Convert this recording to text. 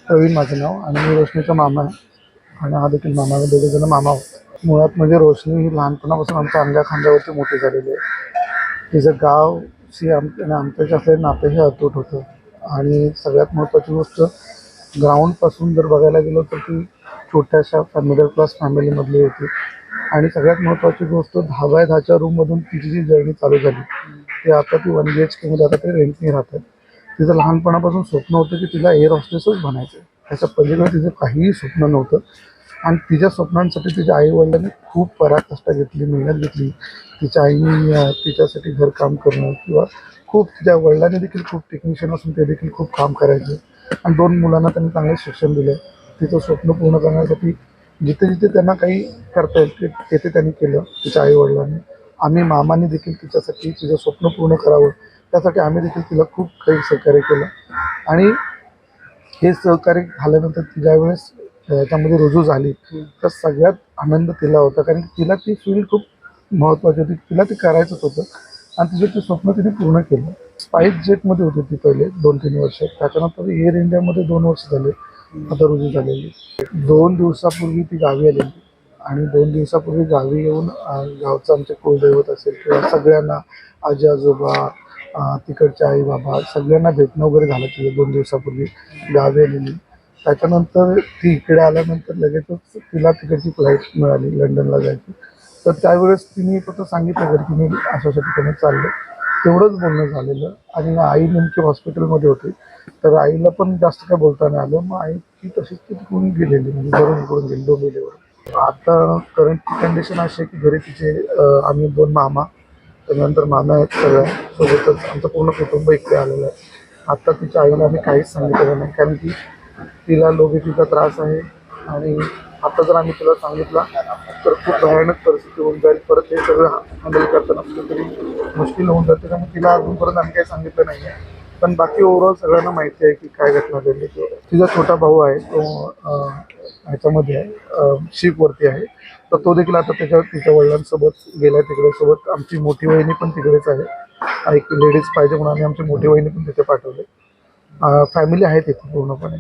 प्रवीण माझं नाव आणि मी रोशनीचा मामा आहे आणि हा देखील मामा. दोघे जण मामा आहोत. मुळात म्हणजे रोशनी ही लहानपणापासून आमच्या अंगा खांद्यावरती मोठी झालेली आहे. तिचं गावशी आणि आमच्याशी असलेलं नातं हे अतूट होतं. आणि सगळ्यात महत्त्वाची गोष्ट, ग्राउंडपासून जर बघायला गेलो तर ती छोट्याशा मिडल क्लास फॅमिलीमधली होती. आणि सगळ्यात महत्त्वाची गोष्ट, 10x10च्या रूममधून तिची जी जर्नी चालू झाली ती आता ती 1 BHKमध्ये आता ते रेंटनी राहतात. तिचं लहानपणापासून स्वप्न होतं की तिला एअर होस्टेसच बनायचं. त्याच्या पलीकडे तिचं काहीही स्वप्न नव्हतं. आणि तिच्या स्वप्नांसाठी तिच्या आईवडिलांनी खूप पराकाष्ठा घेतली, मेहनत घेतली. तिच्या आईने तिच्यासाठी घरकाम करणं किंवा खूप, तिच्या वडिलांनी देखील खूप टेक्निशियन असून ते देखील खूप काम करायचे. आणि 2 मुलांना त्यांनी चांगले शिक्षण दिलं. तिचं स्वप्न पूर्ण करण्यासाठी जिथे जिथे त्यांना काही करता येईल तिथे त्यांनी केलं तिच्या आईवडिलांनी. आम्ही मामांनी देखील तिच्यासाठी तिचं स्वप्न पूर्ण करावं त्यासाठी आम्ही देखील तिला खूप काही सहकार्य केलं. आणि हे सहकार्य झाल्यानंतर ती ज्यावेळेस याच्यामध्ये रुजू झाली तर सगळ्यात आनंद तिला होता, कारण तिला ती फील्ड खूप महत्त्वाची होती. तिला ते करायचंच होतं आणि तिचं ते स्वप्न तिने पूर्ण केलं. स्पाईस जेटमध्ये होती ती पहिले 2-3 वर्ष. त्याच्यानंतर एअर इंडियामध्ये 2 वर्ष झाले आता रुजू झालेली. 2 दिवसापूर्वी ती गावी आलेली आणि 2 दिवसापूर्वी गावी येऊन गावचं आमचे कुलदैवत असेल किंवा सगळ्यांना, आजी आजोबा, तिकडचे आई बाबा सगळ्यांना भेटणं वगैरे झालं तिला 2 दिवसापूर्वी गावी आलेली. त्याच्यानंतर ती इकडे आल्यानंतर लगेचच तिला तिकडची फ्लाईट मिळाली लंडनला जायची. तर त्यावेळेस तिने फक्त सांगितलं घरी की मी अशा ठिकाणी चाललो, तेवढंच बोलणं झालेलं. आणि आई नेमकी हॉस्पिटलमध्ये होती तर आईला पण जास्त काय बोलता नाही आलं. मग आई ती तशीच तिकडून गेलेली, म्हणजे घरून इकडून गेली डोंबिवलीवरून. आता करंट कंडिशन अशी आहे की घरी तिचे आम्ही 2 मामा, त्यानंतर मामा आहेत सगळ्या सोबतच. आमचं पूर्ण कुटुंब इकडे आलेलं आहे. आत्ता तिच्या आईला आम्ही काहीच सांगितलेलं नाही, कारण की तिला लो बी पीचा त्रास आहे. आणि आता जर आम्ही तिला सांगितलं तर खूप भयानक परिस्थिती होऊन जाईल. परत हे सगळं हँडल करताना कुठेतरी मुश्किल होऊन जाते. त्यामुळे तिला अजूनपर्यंत आम्ही काही सांगितलं नाही आहे. पण बाकी ओव्हरऑल सगळ्यांना माहिती आहे की काय घटना घडली. तिचा छोटा भाऊ आहे, तो ह्याच्यामध्ये आहे, शिपवरती आहे. तर तो देखील आता तिच्या वडिलांसोबत गेला तिकडे सोबत. आमची मोठी वहिनी पण तिकडेच आहे. एक लेडीज पाहिजे म्हणून आम्ही आमची मोठी वहिनी पण तिथे पाठवले. फॅमिली आहे तिथे पूर्णपणे.